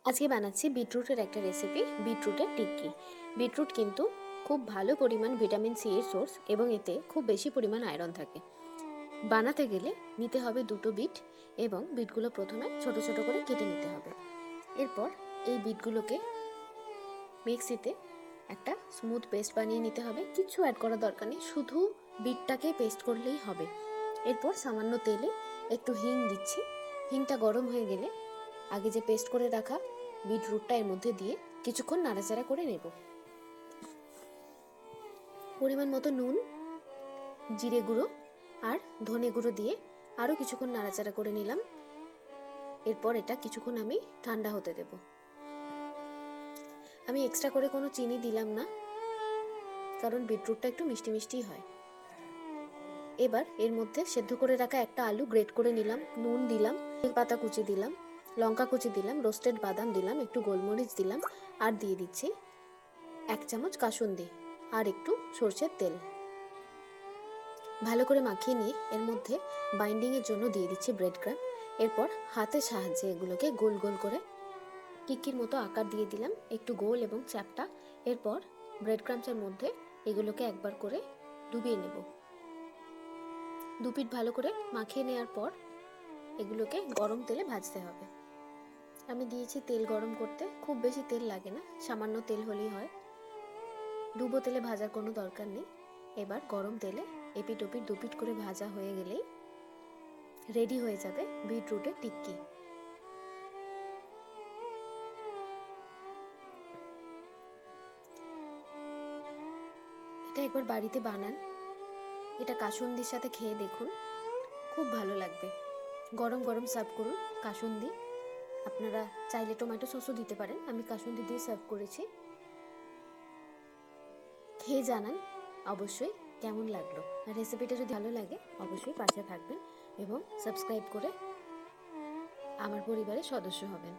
আজকে বানাচ্ছি বিটরুটের একটা রেসিপি, বিটরুটের টিক্কি। বিটরুট কিন্তু খুব ভালো পরিমাণ ভিটামিন সি এর সোর্স এবং এতে খুব বেশি পরিমাণ আয়রন থাকে। বানাতে গেলে নিতে হবে দুটো বিট এবং বিটগুলো প্রথমে ছোট ছোট করে কেটে নিতে হবে। এরপর এই বিটগুলোকে মিক্সিতে একটা স্মুথ পেস্ট বানিয়ে নিতে হবে। কিছু অ্যাড করার দরকার নেই, শুধু বিটটাকে পেস্ট করলেই হবে। এরপর সামান্য তেলে একটু হিং দিচ্ছি। হিংটা গরম হয়ে গেলে আগে যে পেস্ট করে রাখা বিটরুটটা এর মধ্যে দিয়ে কিছুক্ষণ নাড়াচাড়া করে নেব। পরিমাণ মতো নুন, জিরে গুঁড়ো আর ধনে গুঁড়ো দিয়ে আরও কিছুক্ষণ নাড়াচাড়া করে নিলাম। এরপর এটা কিছুক্ষণ আমি ঠান্ডা হতে দেব। আমি এক্সট্রা করে কোনো চিনি দিলাম না, কারণ বিটরুটটা একটু মিষ্টি মিষ্টি হয়। এবার এর মধ্যে সেদ্ধ করে রাখা একটা আলু গ্রেট করে নিলাম, নুন দিলাম, পাতা কুচি দিলাম, লঙ্কা কুচি দিলাম, রোস্টেড বাদাম দিলাম, একটু গোলমরিচ দিলাম আর দিয়ে দিচ্ছি 1 চামচ কাসুন্দি আর একটু সরষের তেল। ভালো করে মাখিয়ে নিয়ে এর মধ্যে বাইন্ডিংয়ের জন্য দিয়ে দিচ্ছি ব্রেড ক্রাম্ব। এরপর হাতের সাহায্যে এগুলোকে গোল গোল করে টিক্কির মতো আকার দিয়ে দিলাম, একটু গোল এবং চ্যাপ্টা। এরপর ব্রেড ক্রাম্বসের মধ্যে এগুলোকে একবার করে ডুবিয়ে নেব। দুপিঠ ভালো করে মাখিয়ে নেওয়ার পর এগুলোকে গরম তেলে ভাজতে হবে। আমি দিয়েছি তেল গরম করতে, খুব বেশি তেল লাগে না, সামান্য তেল হলেই হয়। ডুবো তেলে ভাজার কোনো দরকার নেই। এবার গরম তেলে এপিট ওপিট দুপিট করে ভাজা হয়ে গেলেই রেডি হয়ে যাবে বিটরুটের টিক্কি। এটা একবার বাড়িতে বানান, এটা কাসুন্দির সাথে খেয়ে দেখুন, খুব ভালো লাগবে। গরম গরম সার্ভ করুন কাসুন্দি। আপনারা চাইলে টমেটো সসও দিতে পারেন, আমি কাসুন্দি দিয়ে সার্ভ করেছি। খেয়ে জানান অবশ্যই কেমন লাগলো। আর রেসিপিটা যদি ভালো লাগে অবশ্যই পাশে থাকবেন এবং সাবস্ক্রাইব করে আমার পরিবারের সদস্য হবেন।